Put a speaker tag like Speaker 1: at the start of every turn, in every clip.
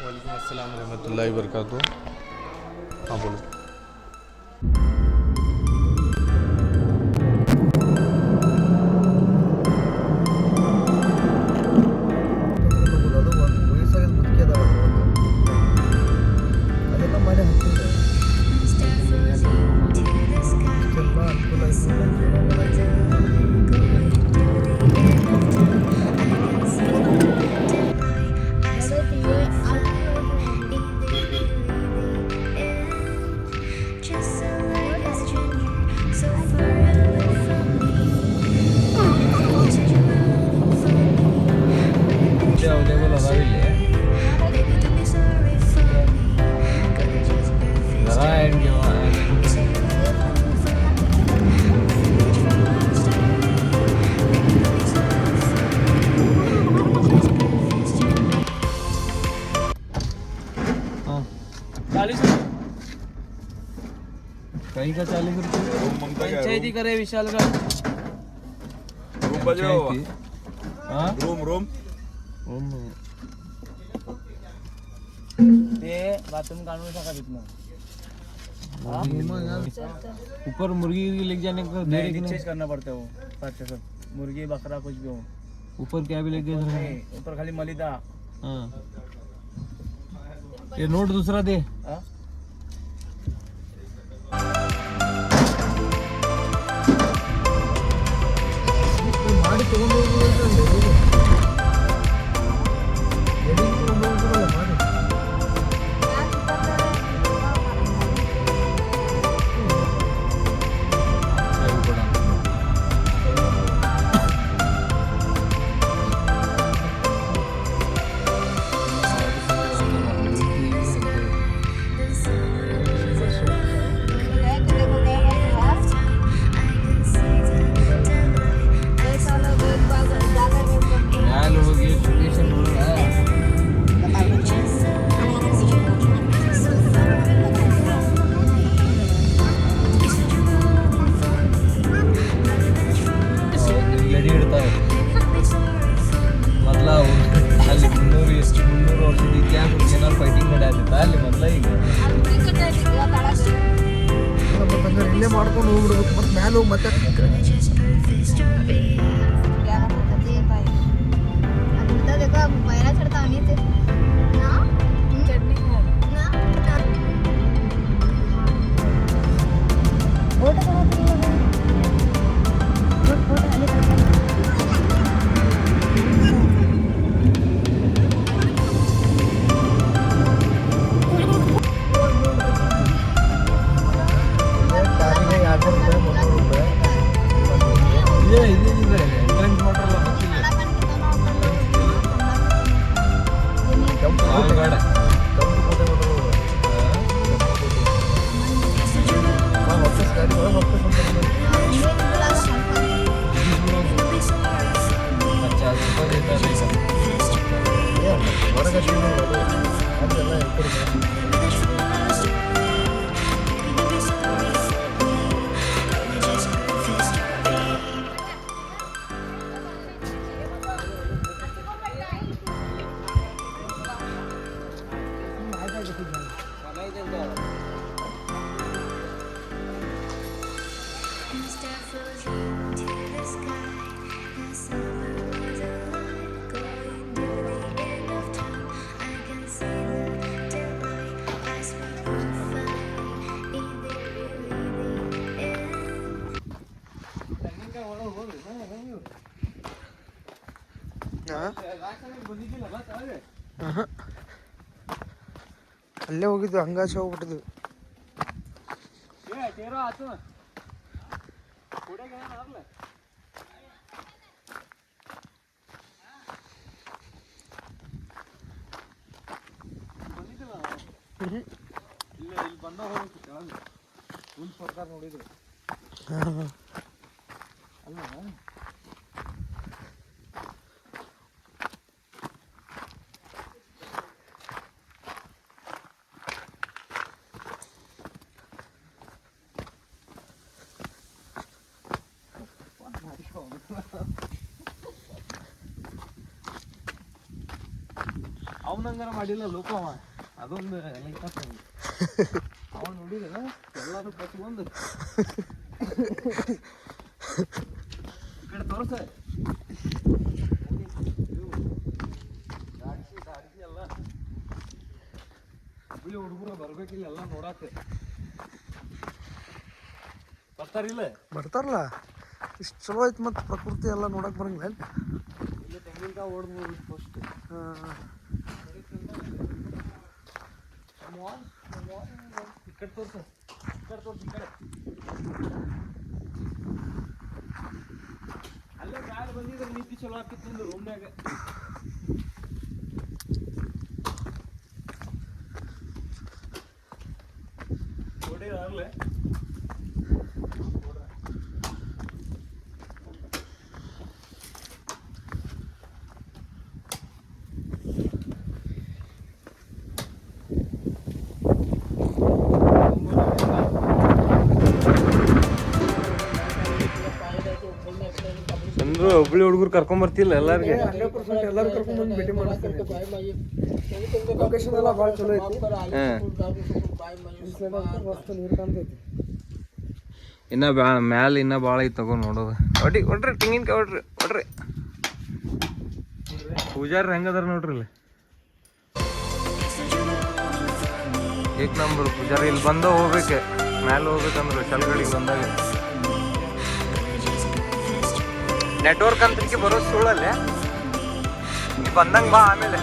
Speaker 1: वालेकुम अस्सलाम रहमतुल्लाहि व बरकातुहू। हाँ बोलो।
Speaker 2: ಅವೈಲೇಬಲ್ ಅದಾವ ಇಲ್ಲಿ ಜರಾ ಹೆಂಗೆ हाँ 40 कहीं का 40 रुपये पंचायती करे विशालगढ़
Speaker 3: रूम बजाओ
Speaker 2: हाँ
Speaker 3: रूम रूम
Speaker 4: ते बाथरूम काढून टाका तिथनं
Speaker 2: ऊपर मुर्गी लेके जाने का
Speaker 4: नहीं चेंज करना पड़ता है वो साथ सब मुर्गी बकरा कुछ भी हो
Speaker 2: ऊपर क्या भी लेके जा
Speaker 4: नहीं ऊपर खाली मलिदा
Speaker 2: हाँ ये नोट दूसरा दे
Speaker 4: हाँ
Speaker 5: ಮಾಡಿ ತಗೊಂಡು ಇಲ್ಲೇ ಮಾಡ್ಕೊಂಡು ಹೋಗ್ಬಿಡ್ಬೇಕು ಮತ್ತೆ ಮ್ಯಾಲೆ ಹೋಗಿ ಮತ್ತೆ ಅಲ್ಲೇ ಹೋಗಿದ್ದು ಹಂಗಾಚೆ ಹೋಗ್ಬಿಟ್ಟಿದ್ವಿ
Speaker 2: ಇಲ್ಲಿ ಬಂದ ಹೋಗ್ತು ಕೆಳಗೆ ಫುಲ್ ಸರ್ಕಾರ ನೋಡಿದ್ರು ಅಲ್ಲ ಅವನ ಅವನಂಗಾರ ಮಾಡಿಲ್ಲ ಲೋಕ ಅವ ಅದೊಂದು ಅವನು ನೋಡಿದ ಎಲ್ಲಾರು ಕಟ್ಕೊಂಡು ಈ ಕಡೆ ತೋರ್ಸ ದಾಡ್ಸಿ ಎಲ್ಲ ಹುಬ್ಬಳ್ಳಿ ಹುಡುಗರು ಬರ್ಬೇಕಿಲ್ಲ ಎಲ್ಲ ನೋಡಾಕ ಬರ್ತಾರಿಲ್ಲ
Speaker 5: ಬರ್ತಾರಲ್ಲ ಇಷ್ಟು ಚಲೋ ಐತಿ ಮತ್ತು ಪ್ರಕೃತಿ ಎಲ್ಲ ನೋಡಕ್ಕೆ ಬರಂಗಿಲ್ಲ
Speaker 2: ಇಲ್ಲಿ ತೆಂಗಿನಕಾಯಿ ಓಡ್ಬೋದು ಫಸ್ಟ್ ಈ ಕಡೆ ತೋರ್ಸ ಈ ಕಡೆ ಅಲ್ಲೇ ಮ್ಯಾಲೆ ಬಂದಿದ್ರೆ ನೀತಿ ಚಲೋ ಆಗ್ತಿತ್ತು ಒಂದು ರೂಮ್ನ್ಯಾಗ ಗೋಡೆ ಆಗಲೇ ಚಂದ್ರು ಹುಬ್ಬಳ್ಳಿ ಹುಡುಗರು ಕರ್ಕೊಂಬರ್ತಿಲ್ಲ ಎಲ್ಲಾರಿಗೆ
Speaker 5: 100% ಎಲ್ಲರೂ ಕರ್ಕೊಂಡ್ಬಂದು ಭೇಟಿ ಮಾಡಿಸ್ತೀನಿ ಲೊಕೇಶನ್ ಎಲ್ಲ ಭಾಳ ಚಲೋ ಐತಿ ಈ ಸೈಡ್ ಅಂತೂ ಮಸ್ತ್ ನೀರು ಕಾಣ್ತೈತಿ
Speaker 2: ಇನ್ನ ಮ್ಯಾಲ ಇನ್ನ ಭಾಳ ಐತಿ ತಗೋ ನೋಡೋದು ಒಡ್ರಿ ತೆಂಗಿನಕಾಯಿ ಒಡ್ರಿ ಪೂಜಾರಿ ಹೆಂಗದಾರ ನೋಡ್ರಿ ಇಲ್ಲಿ ಏಕ್ ನಂಬರ್ ಪೂಜಾರಿ ಇಲ್ಲಿ ಬಂದ ಹೋಗ್ಬೇಕು ಮ್ಯಾಲೆ ಹೋಗ್ಬೇಕಂದ್ರೆ ಶಲ್ಗಡಿಗೆ ಬಂದಾಗ ನೆಟ್ವರ್ಕ್ ಅಂತಕ್ಕೆ ಬರೋದು ಸುಳ್ಳಲ್ಲೇ ನೀ ಬಂದಂಗೆ ಬಾ ಆಮೇಲೆ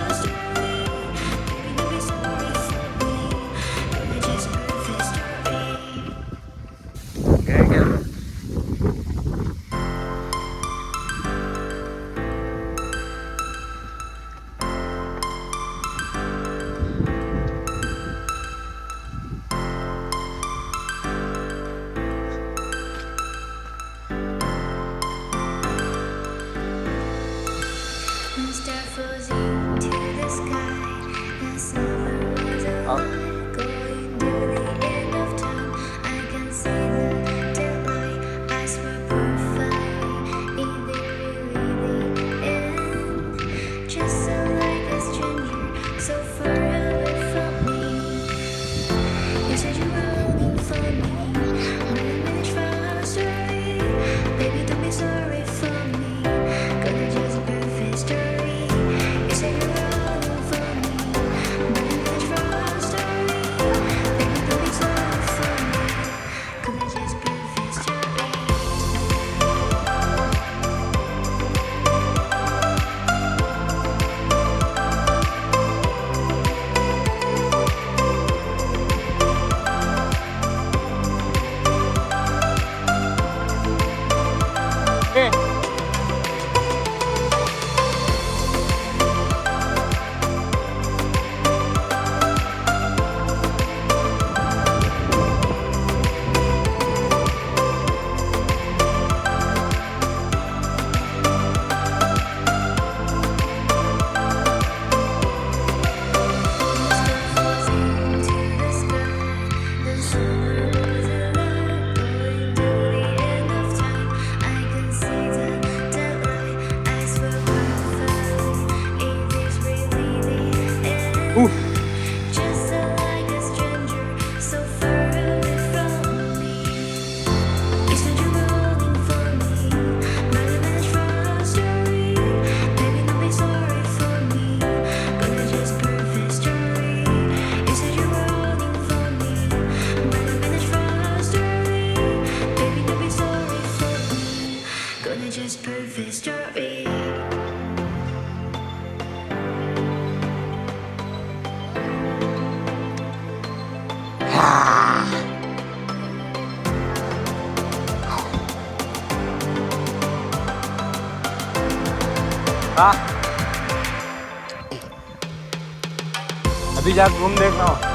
Speaker 2: अभी जा घूम देखना हो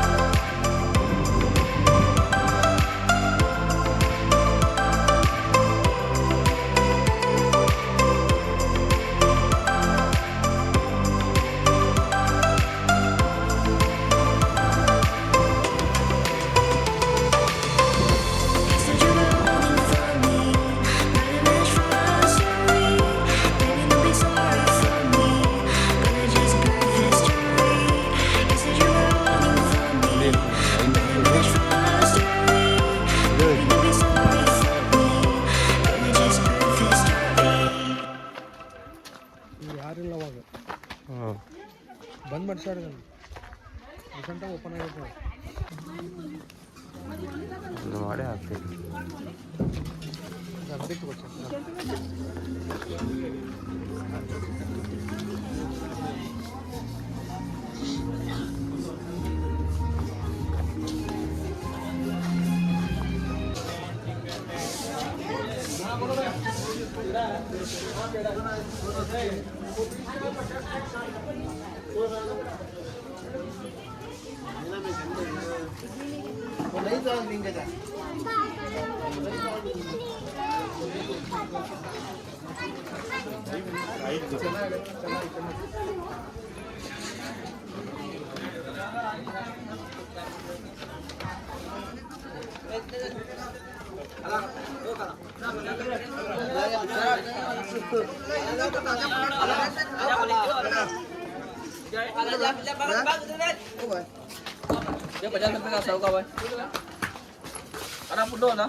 Speaker 5: ಓಪನ್ ಆಗಿರ್ತದೆ
Speaker 2: ಇದು ಮಾಡಿ ಹಾಕ್ತೀವಿ.
Speaker 5: ಅದಕ್ಕೆ ಗೊತ್ತಿಲ್ಲ.
Speaker 6: Dia baca sampai nggak tahu kawan. Ada pudo na?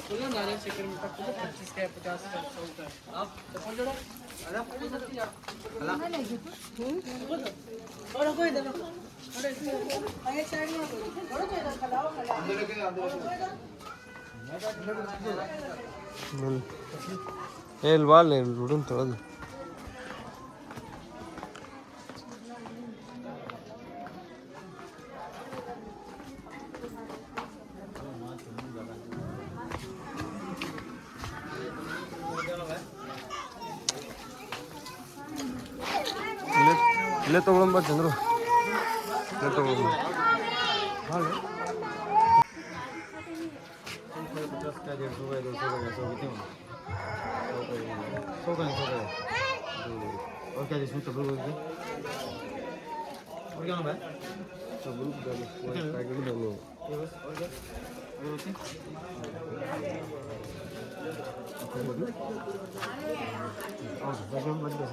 Speaker 5: Police ना जाए सेकंड में तक 25 का 50 का 100 का आप तो जोड़ो अरे पुलिस सकती है और कोई दे अरे आगे साइड में बड़ो कोई खलाओ खलाओ अंदर के
Speaker 2: ಇಲ್ಲಿ ಬಾಲ್ ಹುಡುನ್ ತೊಳೆದು ಇಲ್ಲೇ ತೊಗೊಂಬ ಚಂದ್ರು ಇಲ್ಲೇ ತೊಗೊಂಬ ಹಾಲು 50 का 150 का 200 का 100 कितने में 100 का 100 का और क्या इसमें चबरू होगी और क्या नाम है चबरू डालो पैकेट डालो ये बस और क्या और होती और बस हम बच गए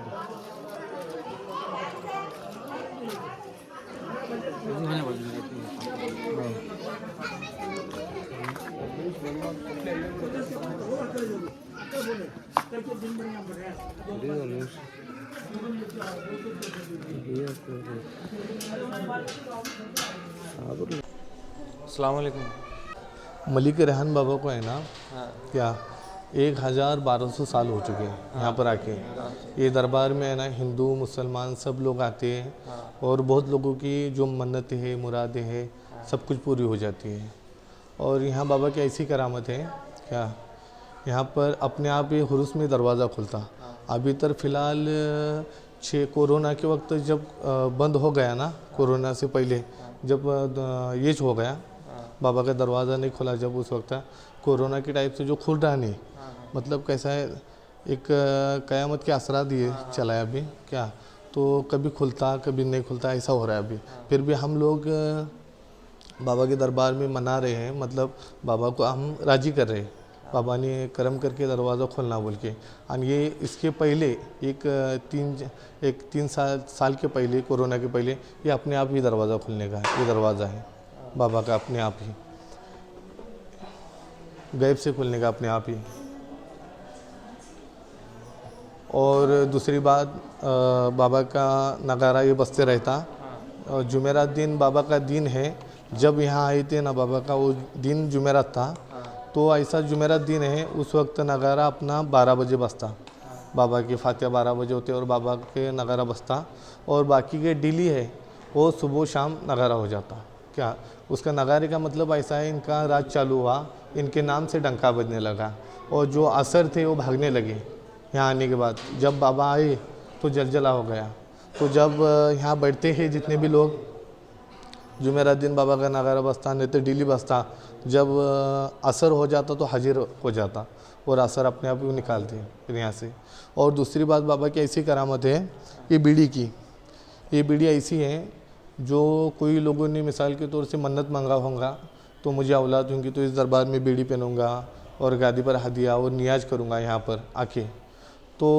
Speaker 2: ये होने वाली है अस्सलाम वालेकुम।
Speaker 1: मलिक रेहान बाबा को है ना क्या 1200 साल हो चुके हैं यहाँ पर आके। ये दरबार में है ना हिंदू मुसलमान सब लोग आते हैं और बहुत लोगों की जो मन्नतें हैं मुरादें हैं सब कुछ पूरी हो जाती है। और यहाँ बाबा की ऐसी करामत है क्या यहाँ पर अपने आप ही हुरुस में दरवाज़ा खुलता। अभी तक फ़िलहाल कोरोना के वक्त जब बंद हो गया ना, कोरोना से पहले जब ये हो गया बाबा का दरवाज़ा नहीं खुला, जब उस वक्त कोरोना के टाइप से जो खुल रहा नहीं, मतलब कैसा है एक क़यामत के असरा दिए चला है अभी क्या, तो कभी खुलता कभी नहीं खुलता ऐसा हो रहा है अभी। फिर भी हम लोग बाबा के दरबार में मना रहे हैं, मतलब बाबा को हम राज़ी कर रहे हैं, बाबा ने करम करके दरवाज़ा खोलना बोल के। और ये इसके पहले एक तीन साल के पहले कोरोना के पहले ये अपने आप ही दरवाज़ा खुलने का है। ये दरवाज़ा है बाबा का अपने आप ही गैब से खुलने का अपने आप ही। और दूसरी बात बाबा का नगारा ये बजते रहता। और जुमेरात दिन बाबा का दिन है, जब यहाँ आए थे ना बाबा का वो दिन जुमेरात था, तो ऐसा जुमेरात दिन है उस वक्त नगारा अपना 12 बजे बजता। बाबा की फातिहा 12 बजे होते और बाबा के नगारा बजता। और बाकी के डेली है वो सुबह शाम नगारा हो जाता क्या। उसका नगारे का मतलब ऐसा है इनका राज चालू हुआ, इनके नाम से डंका बजने लगा और जो असर थे वो भागने लगे। यहाँ आने के बाद जब बाबा आए तो जलजला हो गया। तो जब यहाँ बैठते हैं जितने भी लोग, जुमेरात दिन बाबा का नगारा बजता, नहीं तो डेली बजता। जब असर हो जाता तो हाजिर हो जाता और असर अपने आप ही निकालते हैं फिर यहाँ से। और दूसरी बात बाबा की ऐसी करामत है ये बीड़ी की। ये बीड़ी ऐसी है जो कोई लोगों ने मिसाल के तौर से मन्नत मांगा होगा तो मुझे औलाद होंगी तो इस दरबार में बीड़ी पहनूंगा और गादी पर हदिया और नियाज करूंगा यहाँ पर आके। तो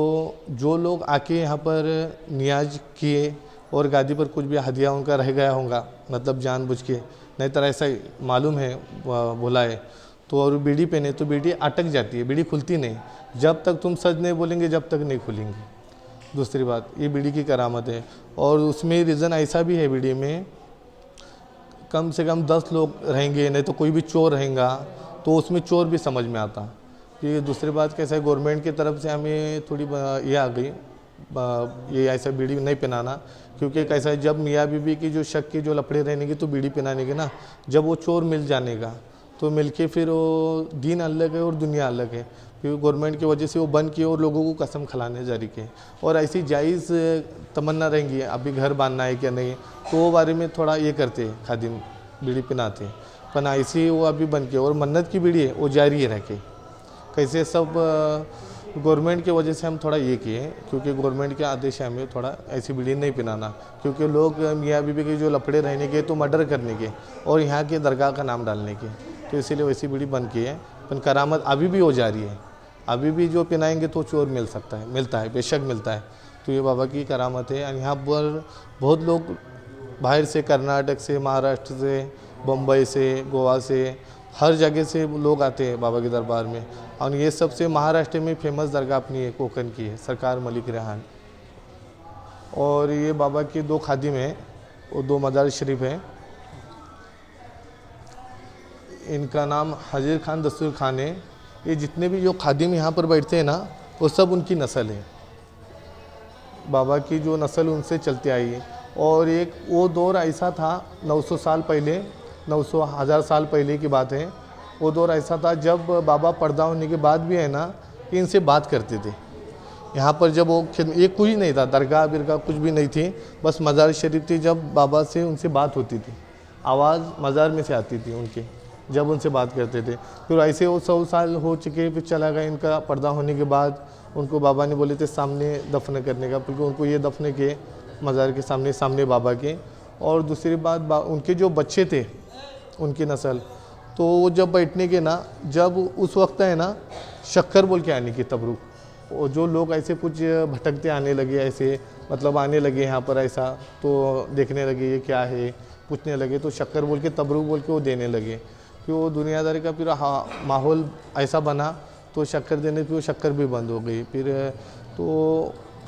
Speaker 1: जो लोग आके यहाँ पर नियाज किए और गादी पर कुछ भी हदिया उनका रह गया होगा, मतलब जानबूझ के, नहीं तो ऐसा मालूम है बोला है, तो और बीड़ी पहने तो बीड़ी अटक जाती है, बीड़ी खुलती नहीं। जब तक तुम सच नहीं बोलेंगे जब तक नहीं खुलेंगी। दूसरी बात ये बीड़ी की करामत है। और उसमें रीज़न ऐसा भी है बीड़ी में कम से कम 10 लोग रहेंगे, नहीं तो कोई भी चोर रहेगा तो उसमें चोर भी समझ में आता। फिर दूसरी बात कैसा है, गवर्नमेंट की तरफ से हमें थोड़ी ये आ गई, ये ऐसा बीड़ी नहीं पहनाना, क्योंकि कैसा है जब मियाँ बीवी की जो शक की जो लफड़े रहने की तो बीड़ी पहनाने के ना, जब वो चोर मिल जाने का तो मिलके फिर वो दीन अलग है और दुनिया अलग है। फिर गवर्नमेंट की वजह से वो बंद किए और लोगों को कसम खिलाने जारी किए। और ऐसी जायज़ तमन्ना रहेंगी अभी घर बांधना है क्या नहीं, तो वो बारे में थोड़ा ये करते खादिम बीड़ी पहनाते, पर ऐसी वो अभी बंद किए। और मन्नत की बीड़ी है वो जारी है रह के, कैसे सब गवर्नमेंट की वजह से हम थोड़ा ये किए, क्योंकि गवर्नमेंट के आदेश है हमें थोड़ा ऐसी बीड़ी नहीं पिलाना, क्योंकि लोग मियाँ बीवी के जो लफड़े रहने के तो मर्डर करने के और यहाँ के दरगाह का नाम डालने के, तो इसीलिए वैसी बीड़ी बंद की है। पर करामत अभी भी हो जा रही है, अभी भी जो पिनाएंगे तो चोर मिल सकता है, मिलता है, बेशक मिलता है। तो ये बाबा की करामत है। और यहाँ पर बहुत लोग बाहर से, कर्नाटक से, महाराष्ट्र से, बम्बई से, गोवा से, हर जगह से लोग आते हैं बाबा के दरबार में। और ये सबसे महाराष्ट्र में फेमस दरगाह अपनी है, कोकण की है, सरकार मलिक रेहान। और ये बाबा के 2 खादिम हैं, वो 2 मज़ार शरीफ हैं। इनका नाम हजीर खान, दस्तूर खान है। ये जितने भी जो खादिम यहाँ पर बैठते हैं ना, वो सब उनकी नस्ल है, बाबा की जो नस्ल उनसे चलती आई है। और एक वो दौर ऐसा था 900 साल पहले, 900,000 साल पहले की बात है। वो दौर ऐसा था जब बाबा पर्दा होने के बाद भी है ना, कि इनसे बात करते थे। यहाँ पर जब वो ये कुछ नहीं था, दरगाह बिरगाह कुछ भी नहीं थी, बस मज़ार शरीफ थी। जब बाबा से उनसे बात होती थी, आवाज़ मज़ार में से आती थी उनके, जब उनसे बात करते थे। फिर ऐसे वो 100 साल हो चुके, फिर चला गया इनका पर्दा होने के बाद। उनको बाबा ने बोले थे सामने दफन करने का, क्योंकि उनको ये दफन किए मज़ार के सामने बाबा के। और दूसरी बात उनके जो बच्चे थे उनकी नस्ल, तो वो जब बैठने के ना, जब उस वक्त है ना शक्कर बोल के आने की तबरुक, वो जो लोग ऐसे कुछ भटकते आने लगे, ऐसे मतलब आने लगे यहाँ पर ऐसा, तो देखने लगे ये क्या है, पूछने लगे, तो शक्कर बोल के तबरुक बोल के वो देने लगे। फिर वो दुनियादारी का फिर माहौल ऐसा बना, तो शक्कर देने पे वो शक्कर भी बंद हो गई। फिर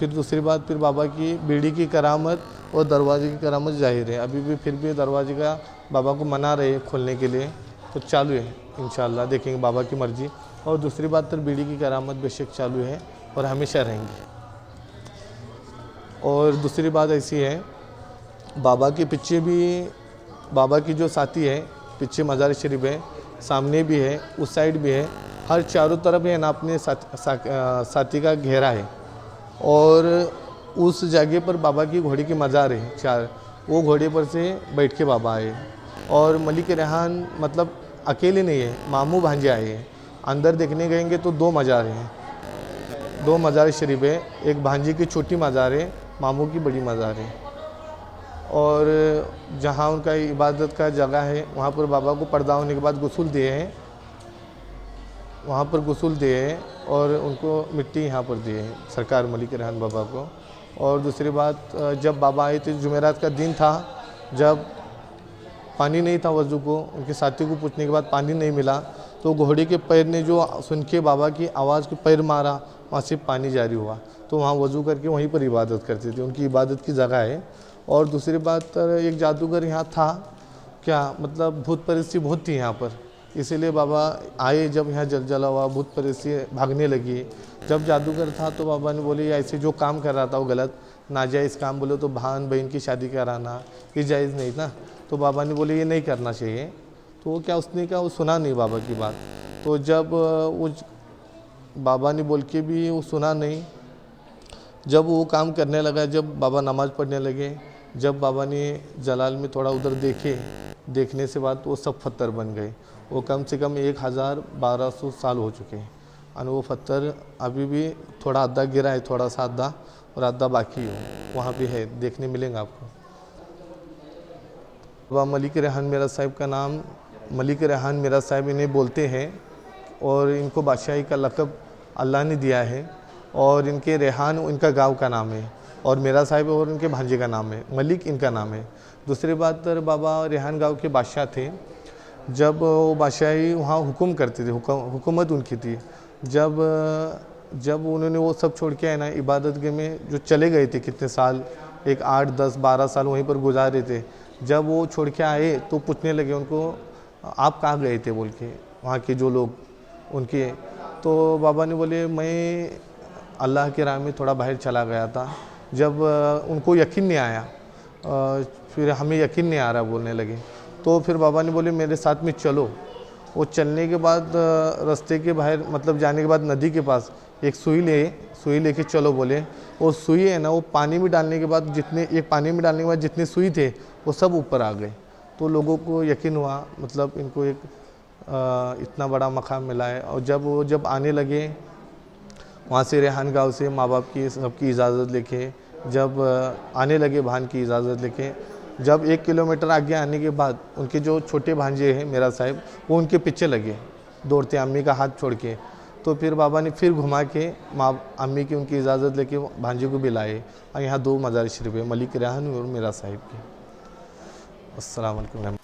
Speaker 1: दूसरी बात, फिर बाबा की बीड़ी की करामत और दरवाजे की करामत जाहिर है। अभी भी फिर भी दरवाजे का बाबा को मना रहे खोलने के लिए, तो चालू है इंशाल्लाह, देखेंगे बाबा की मर्ज़ी। और दूसरी बात, तो बीड़ी की करामत बेशक चालू है और हमेशा रहेंगी। और दूसरी बात ऐसी है, बाबा के पीछे भी, बाबा की जो साथी है, पीछे मज़ार शरीफ है, सामने भी है, उस साइड भी है, हर चारों तरफ है ना अपने साथी का घेरा है। और उस जगह पर बाबा की घोड़े की मज़ार है 4, वो घोड़े पर से बैठ के बाबा आए। और मलिक रेहान मतलब अकेले नहीं है, मामू भांजे आए हैं। अंदर देखने गएंगे तो 2 मज़ार हैं, 2 मज़ार शरीफ है, एक भांजे की छोटी मज़ार है, मामू की बड़ी मज़ार है। और जहाँ उनका इबादत का जगह है, वहाँ पर बाबा को पर्दा होने के बाद गुस्ल दिए हैं, वहाँ पर गुस्ल दिए हैं। और उनको मिट्टी यहाँ पर दिए हैं सरकार मलिक रेहान बाबा को। और दूसरी बात, जब बाबा आए थे, जुमेरात का दिन था, जब पानी नहीं था वज़ू को, उनके साथी को पूछने के बाद पानी नहीं मिला, तो घोड़े के पैर ने जो सुन के बाबा की आवाज़ को पैर मारा, वहाँ से पानी जारी हुआ, तो वहाँ वज़ू करके वहीं पर इबादत करते थे, उनकी इबादत की जगह है। और दूसरी बात, एक जादूगर यहाँ था, क्या मतलब भूत परिस्थिति बहुत थी यहाँ पर, इसीलिए बाबा आए। जब यहाँ जलजला हुआ, भूत परिस्थिति भागने लगी। जब जादूगर था तो बाबा ने बोले ऐसे जो काम कर रहा था वो गलत, नाजायज़ काम, बोले तो भान बहन की शादी कराना ये जायज़ नहीं था। तो बाबा ने बोले ये नहीं करना चाहिए। तो वो क्या उसने कहा, वो सुना नहीं बाबा की बात। तो जब वो बाबा ने बोल के भी वो सुना नहीं, जब वो काम करने लगा, जब बाबा नमाज़ पढ़ने लगे, जब बाबा ने जलाल में थोड़ा उधर देखने से बाद वो सब पत्थर बन गए। वो कम से कम 1200 साल हो चुके हैं। और वो पत्थर अभी भी थोड़ा आधा गिरा है, थोड़ा सा आधा, और आधा बाकी है, वहाँ भी है, देखने मिलेंगे आपको। बाबा मलिक रेहान मीरा साहिब का नाम मलिक रेहान मीरा साहिब इन्हें बोलते हैं। और इनको बादशाही का लक़ब अल्लाह ने दिया है। और इनके रेहान इनका गांव का नाम है, और मीरा साहिब और इनके भांजे का नाम है, मलिक इनका नाम है। दूसरी बात, तो बाबा रेहान गांव के बादशाह थे। जब वो बादशाही वहाँ हुक्म करते थे, हुकूमत उनकी थी। जब उन्होंने वो सब छोड़ के आए ना, इबादत गाह में जो चले गए थे कितने साल, एक 8, 10, 12 साल वहीं पर गुजारे थे। जब वो छोड़ के आए तो पूछने लगे उनको, आप कहाँ गए थे बोल के, वहाँ के जो लोग उनके। तो बाबा ने बोले मैं अल्लाह के राह में थोड़ा बाहर चला गया था। जब उनको यकीन नहीं आया, फिर हमें यकीन नहीं आ रहा बोलने लगे। तो फिर बाबा ने बोले मेरे साथ में चलो। वो चलने के बाद रास्ते के बाहर मतलब जाने के बाद नदी के पास एक सुई लेके चलो बोले। वो सुई है ना, वो पानी में डालने के बाद जितने सुई थे वो सब ऊपर आ गए। तो लोगों को यकीन हुआ मतलब इनको एक इतना बड़ा मकाम मिला है। और जब आने लगे वहाँ से रेहान गांव से माँ बाप की सबकी इजाज़त लेके जब आने लगे, भान की इजाज़त लेके, जब 1 किलोमीटर आगे आने के बाद उनके जो छोटे भांजे हैं मेरा साहिब, वो उनके पीछे लगे दौड़ते, अम्मी का हाथ छोड़ के। तो फिर बाबा ने फिर घुमा के अम्मी की उनकी इजाज़त लेके भांजे को भी लाए। और यहाँ 2 मज़ार शरीफ है, मलिक रेहान और मेरा साहिब की। अस्सलाम वालेकुम।